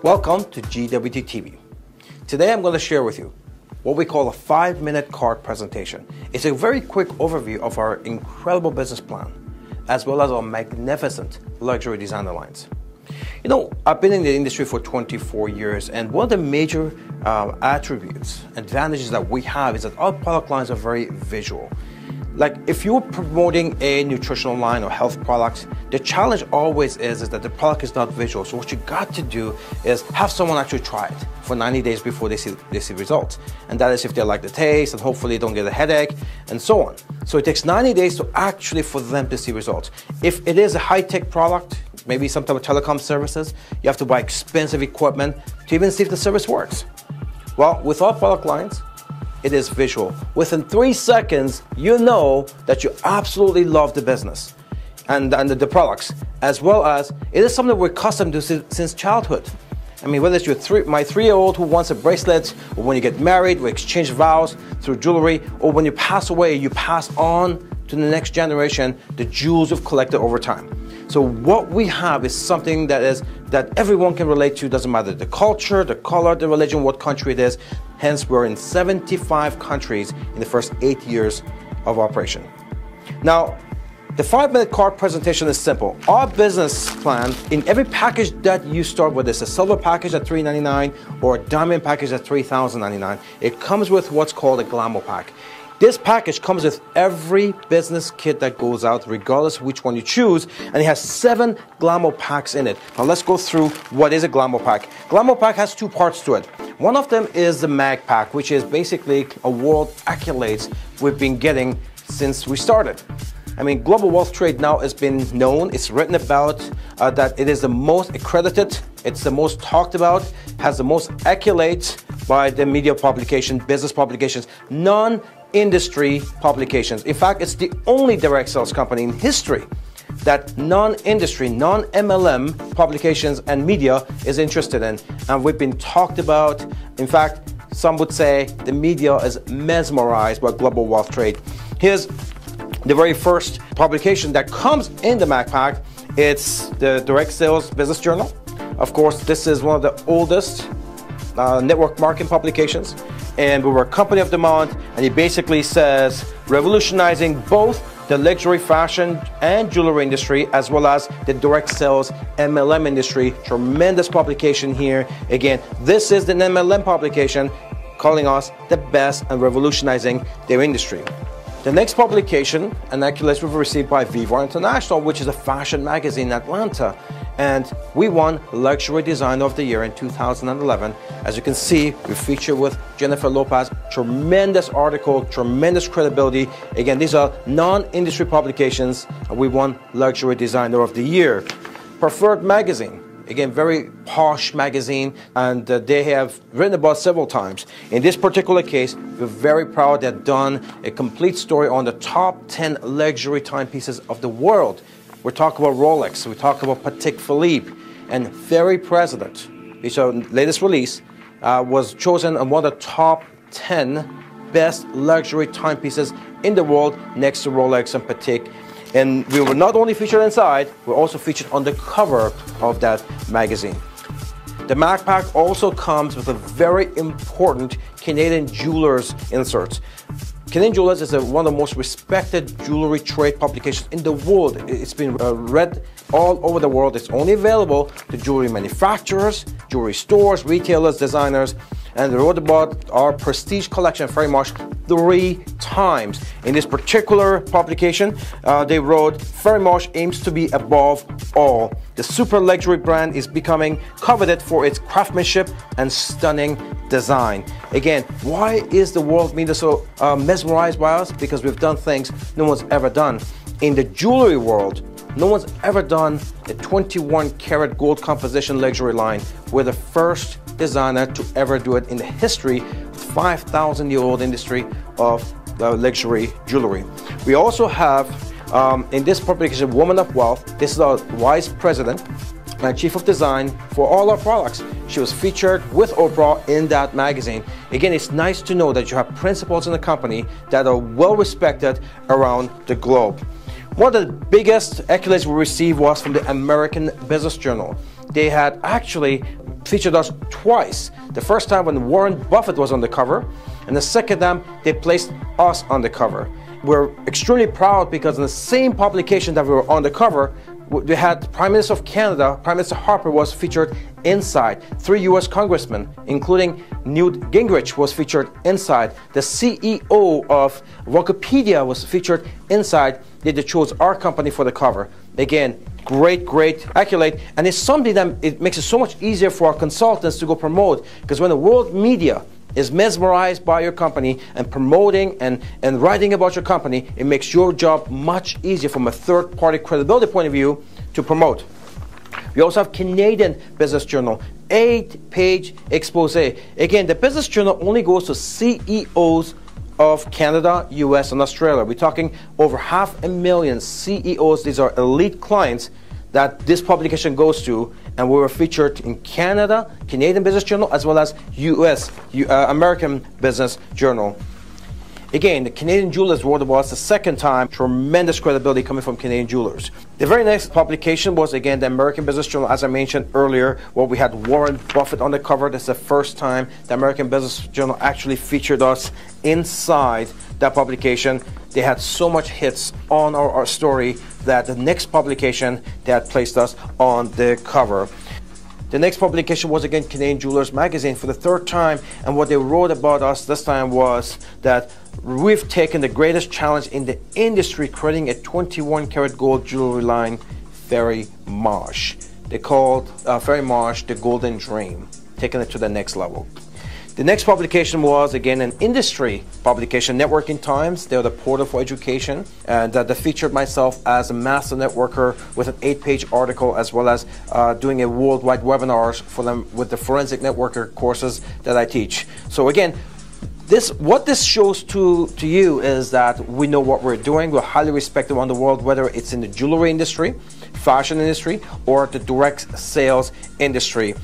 Welcome to GWT TV. Today I'm going to share with you what we call a 5-minute card presentation. It's a very quick overview of our incredible business plan, as well as our magnificent luxury designer lines. You know, I've been in the industry for 24 years, and one of the major attributes, advantages that we have is that our product lines are very visual. Like if you're promoting a nutritional line or health product, the challenge always is that the product is not visual. So what you got to do is have someone actually try it for 90 days before they see results. And that is if they like the taste and hopefully don't get a headache and so on. So it takes 90 days to actually for them to see results. If it is a high-tech product, maybe some type of telecom services, you have to buy expensive equipment to even see if the service works. Well, with our product lines, it is visual. Within 3 seconds, you know that you absolutely love the business and the products, as well as it is something we're accustomed to since childhood. I mean, whether it's my 3-year-old who wants a bracelet, or when you get married, we exchange vows through jewelry, or when you pass away, you pass on to the next generation the jewels you've collected over time. So what we have is something that everyone can relate to. Doesn't matter the culture, the color, the religion, what country it is. Hence, we're in 75 countries in the first 8 years of operation. Now, the 5-minute card presentation is simple. Our business plan, in every package that you start with, it's a silver package at $399 or a diamond package at $3,099. It comes with what's called a Glamo Pack. This package comes with every business kit that goes out, regardless of which one you choose, and it has 7 Glamo Packs in it. Now let's go through what is a Glamo Pack. Glamo Pack has 2 parts to it. One of them is the Mag Pack, which is basically a world accolades we've been getting since we started. I mean, global wealth trade now has been known, it's written about, that it is the most accredited, it's the most talked about, has the most accolades by the media publication, business publications, non-industry publications. In fact, it's the only direct sales company in history that non-industry, non-MLM publications and media is interested in. And we've been talked about. In fact, some would say the media is mesmerized by global wealth trade. Here's the very first publication that comes in the Mag Pack. It's the Direct Sales Business Journal. Of course, this is one of the oldest network marketing publications, and we were Company of the Month, and it basically says revolutionizing both the luxury fashion and jewelry industry, as well as the direct sales MLM industry. Tremendous publication here. Again, this is the MLM publication calling us the best and revolutionizing their industry. The next publication, an accolade we've received by Viva International, which is a fashion magazine in Atlanta. And we won Luxury Designer of the Year in 2011. As you can see, we feature with Jennifer Lopez. Tremendous article, tremendous credibility. Again, these are non-industry publications, and we won Luxury Designer of the Year. Preferred Magazine. Again, very posh magazine, and they have written about several times. In this particular case, we're very proud they've done a complete story on the top 10 luxury timepieces of the world. We're talking about Rolex, we talk about Patek Philippe, and Ferry President, which our latest release was chosen on one of the top 10 best luxury timepieces in the world, next to Rolex and Patek. And we were not only featured inside, we're also featured on the cover of that magazine. The Mag Pack also comes with a very important Canadian Jewelers insert. Canadian Jewelers is one of the most respected jewelry trade publications in the world. It's been read all over the world. It's only available to jewelry manufacturers, jewelry stores, retailers, designers, and they wrote about our prestige collection very much 3 times. In this particular publication, they wrote, very much aims to be above all. The super luxury brand is becoming coveted for its craftsmanship and stunning design. Again, why is the world media so mesmerized by us? Because we've done things no one's ever done. In the jewelry world, no one's ever done a 21 karat gold composition luxury line. We're the first designer to ever do it in the history of 5,000-year-old industry of luxury jewelry. We also have, in this publication, Woman of Wealth, this is our Vice President and Chief of Design for all our products. She was featured with Oprah in that magazine. Again, it's nice to know that you have principals in the company that are well respected around the globe. One of the biggest accolades we received was from the American Business Journal. they had actually featured us twice. The first time when Warren Buffett was on the cover, and the second time they placed us on the cover. We're extremely proud because in the same publication that we were on the cover, we had Prime Minister of Canada, Prime Minister Harper was featured inside. 3 US congressmen, including Newt Gingrich, was featured inside. The CEO of Wikipedia was featured inside. They chose our company for the cover. Again, great accolade, and it's something that it makes it so much easier for our consultants to go promote, because when the world media is mesmerized by your company and promoting and writing about your company, it makes your job much easier from a third-party credibility point of view to promote. We also have Canadian Business Journal, 8-page expose. Again, the Business Journal only goes to CEOs of Canada, US, and Australia. We're talking over 500,000 CEOs. These are elite clients that this publication goes to, and we were featured in Canada, Canadian Business Journal, as well as US, American Business Journal. Again, the Canadian Jewelers Award was the second time. Tremendous credibility coming from Canadian Jewelers. The very next publication was, again, the American Business Journal. As I mentioned earlier, where we had Warren Buffett on the cover. This is the first time the American Business Journal actually featured us inside that publication. They had so much hits on our story that the next publication, they had placed us on the cover. The next publication was, again, Canadian Jewelers Magazine for the third time, and what they wrote about us this time was that we've taken the greatest challenge in the industry, creating a 21-karat gold jewelry line, Fairy Marsh. They called Fairy Marsh the Golden Dream, taking it to the next level. The next publication was, again, an industry publication, Networking Times. They're the portal for education, and they featured myself as a master networker with an 8-page article, as well as doing a worldwide webinars for them with the forensic networker courses that I teach. So again, what this shows to you is that we know what we're doing. We're highly respected around the world, whether it's in the jewelry industry, fashion industry, or the direct sales industry.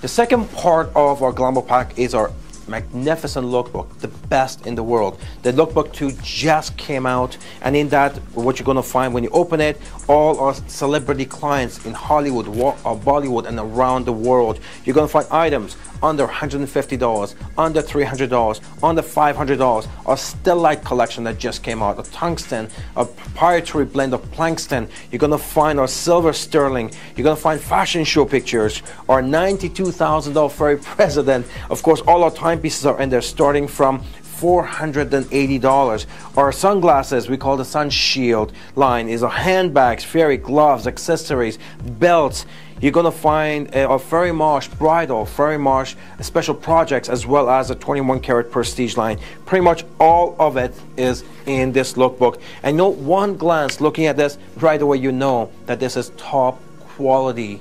The second part of our Glamo Pack is our magnificent lookbook, the best in the world. The lookbook 2 just came out, and in that, what you're going to find when you open it, all our celebrity clients in Hollywood, Bollywood, and around the world. You're going to find items under $150, under $300, under $500. Our Stellite collection that just came out, a tungsten, a proprietary blend of Plankston. You're going to find our silver sterling. You're going to find fashion show pictures, our $92,000 Ferry President. Of course, all our timepieces are in there, starting from $480. Our sunglasses, we call the Sun Shield line, is our handbags, fairy gloves, accessories, belts. You're going to find a Fairy Marsh bridal, Fairy Marsh special projects, as well as a 21-karat prestige line. Pretty much all of it is in this lookbook. And one glance looking at this, right away you know that this is top quality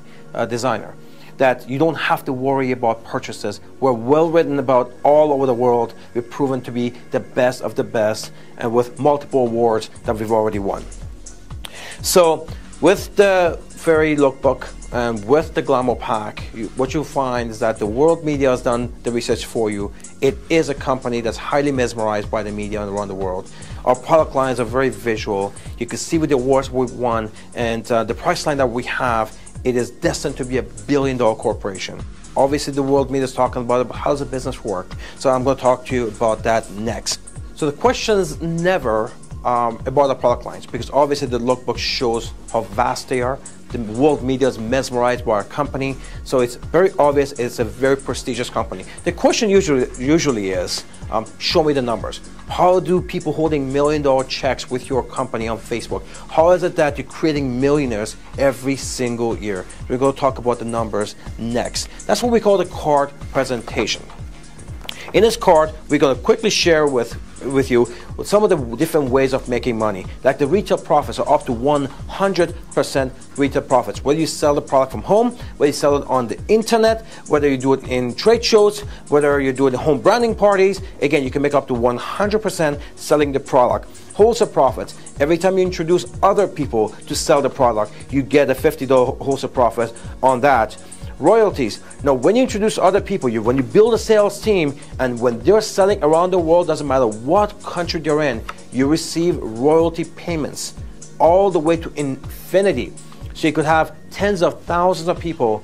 designer. That you don't have to worry about purchases. We're well written about all over the world. We've proven to be the best of the best, and with multiple awards that we've already won. So with the Fairy Lookbook and with the Glamo Pack, what you'll find is that the world media has done the research for you. It is a company that's highly mesmerized by the media around the world. Our product lines are very visual. You can see with the awards we've won, and the price line that we have, it is destined to be a billion-dollar corporation. Obviously, the world media is talking about it, but how does the business work? So I'm going to talk to you about that next. So the question is never about the product lines, because obviously the lookbook shows how vast they are. The world media is mesmerized by our company, so it's very obvious it's a very prestigious company. The question usually is, show me the numbers. How do people holding million-dollar checks with your company on Facebook? How is it that you're creating millionaires every single year? We're going to talk about the numbers next. That's what we call the card presentation. In this card, we're going to quickly share with you some of the different ways of making money. Like the retail profits are up to 100% retail profits. Whether you sell the product from home, whether you sell it on the internet, whether you do it in trade shows, whether you do it in home branding parties, again, you can make up to 100% selling the product. Wholesale profits. Every time you introduce other people to sell the product, you get a $50 wholesale profit on that. Royalties. Now, when you introduce other people, when you build a sales team, and when they're selling around the world, doesn't matter what country they're in, you receive royalty payments all the way to infinity. So you could have tens of thousands of people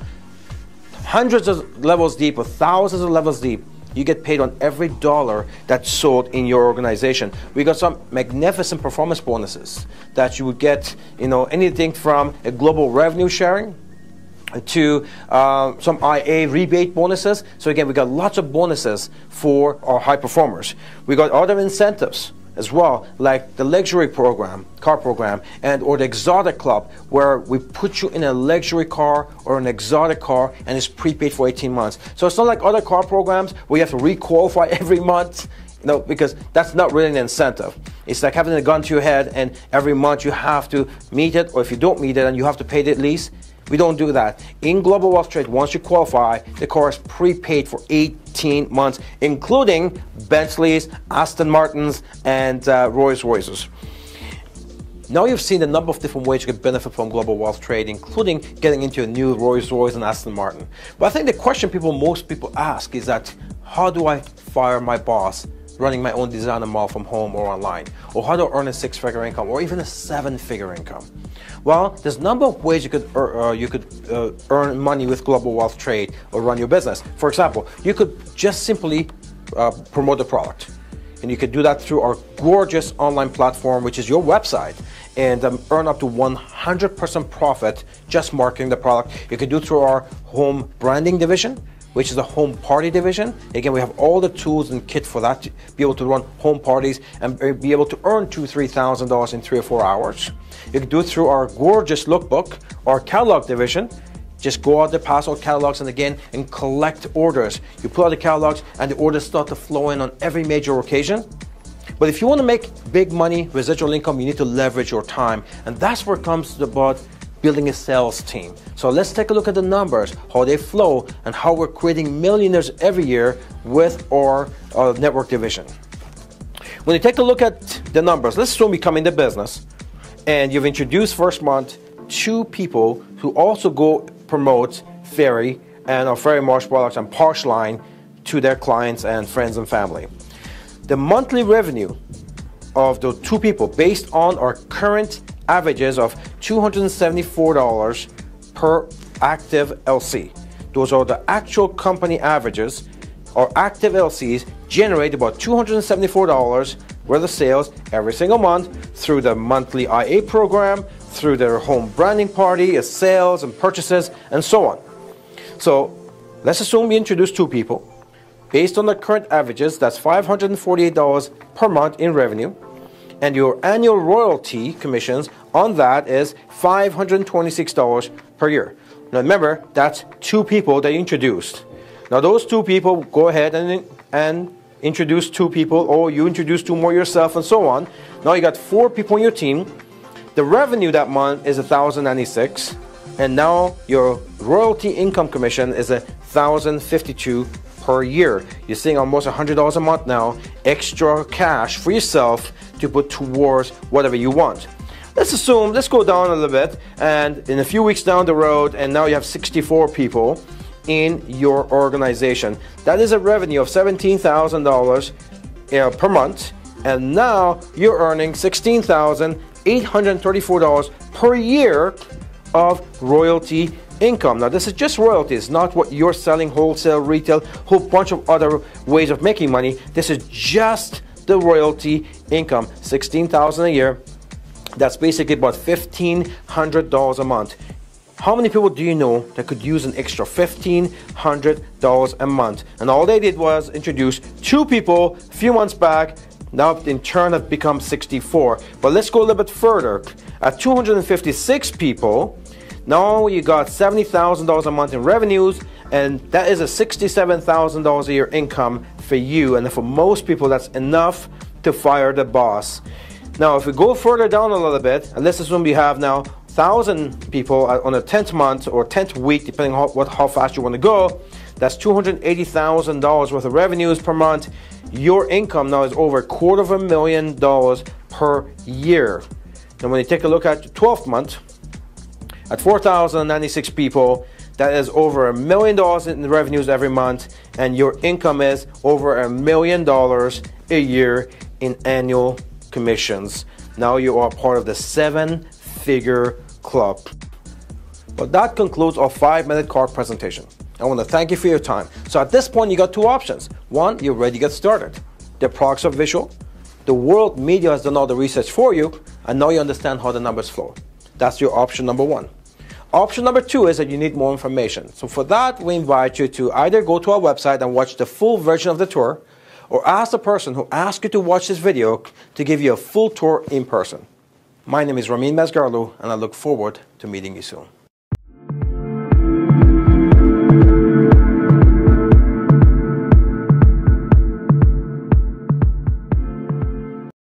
hundreds of levels deep or thousands of levels deep, you get paid on every dollar that's sold in your organization. We got some magnificent performance bonuses that you would get, anything from a global revenue sharing to some IA rebate bonuses. So again, we got lots of bonuses for our high performers. We got other incentives as well, like the luxury program, car program, or the exotic club, where we put you in a luxury car or an exotic car and it's prepaid for 18 months. So it's not like other car programs where you have to re-qualify every month, because that's not really an incentive. It's like having a gun to your head and every month you have to meet it, or if you don't meet it and you have to pay the lease. We don't do that. In Global Wealth Trade, once you qualify, the car is prepaid for 18 months, including Bentleys, Aston Martins, and Rolls Royces. Now you've seen the number of different ways you can benefit from Global Wealth Trade, including getting into a new Rolls Royce and Aston Martin. But I think the question most people ask is that, how do I fire my boss running my own designer mall from home or online? Or how do I earn a 6-figure income or even a 7-figure income? Well, there's a number of ways you could earn money with Global Wealth Trade or run your business. For example, you could just simply promote the product. And you could do that through our gorgeous online platform, which is your website, and earn up to 100% profit just marketing the product. You could do it through our home branding division, which is a home party division. Again, we have all the tools and kit for that to be able to run home parties and be able to earn $2,000 to $3,000 in 3 or 4 hours. You can do it through our gorgeous lookbook, our catalog division. Just go out there, pass out catalogs and collect orders. You pull out the catalogs and the orders start to flow in on every major occasion. But if you want to make big money, residual income, you need to leverage your time. And that's where it comes about building a sales team. So let's take a look at the numbers, how they flow, and how we're creating millionaires every year with our network division. When you take a look at the numbers, let's assume you come into business and you've introduced first month 2 people who also go promote Fairy and our Fairy Marsh products and Posh line to their clients and friends and family. The monthly revenue of the 2 people, based on our current averages of $274 per active LC. Those are the actual company averages. Our active LCs generate about $274 worth of sales every single month through the monthly IA program, through their home branding party, sales and purchases, and so on. So let's assume we introduce 2 people. Based on the current averages, that's $548 per month in revenue. And your annual royalty commissions on that is $526 per year. Now remember, that's 2 people that you introduced. Now those 2 people, go ahead and introduce 2 people, or you introduce 2 more yourself, and so on. Now you got 4 people on your team. The revenue that month is $1,096, and now your royalty income commission is $1,052 per year. You're seeing almost $100 a month now, extra cash for yourself to put towards whatever you want. Let's go down a little bit, and in a few weeks down the road, and now you have 64 people in your organization. That is a revenue of $17,000 per month, and now you're earning $16,834 per year of royalty income. Now this is just royalties, not what you're selling, wholesale, retail, whole bunch of other ways of making money. This is just the royalty income, $16,000 a year. That's basically about $1,500 a month. How many people do you know that could use an extra $1,500 a month? And all they did was introduce 2 people a few months back. Now in turn have become 64. But let's go a little bit further. At 256 people, now you got $70,000 a month in revenues, and that is a $67,000 a year income for you. And for most people, that's enough to fire the boss. Now, if we go further down a little bit, and let's assume we have now 1,000 people on a 10th month or 10th week, depending on how fast you want to go, that's $280,000 worth of revenues per month. Your income now is over $250,000 per year. And when you take a look at the 12th month, at 4,096 people, that is over $1 million in revenues every month, and your income is over $1 million a year in annual commissions. Now you are part of the 7-figure club. Well, that concludes our 5-minute card presentation. I want to thank you for your time. So at this point, you got two options. One, you're ready to get started. The products are visual. The world media has done all the research for you, and now you understand how the numbers flow. That's your option number one. Option number two is that you need more information. So for that, we invite you to either go to our website and watch the full version of the tour, or ask the person who asked you to watch this video to give you a full tour in person. My name is Ramin Mesgarlou, and I look forward to meeting you soon.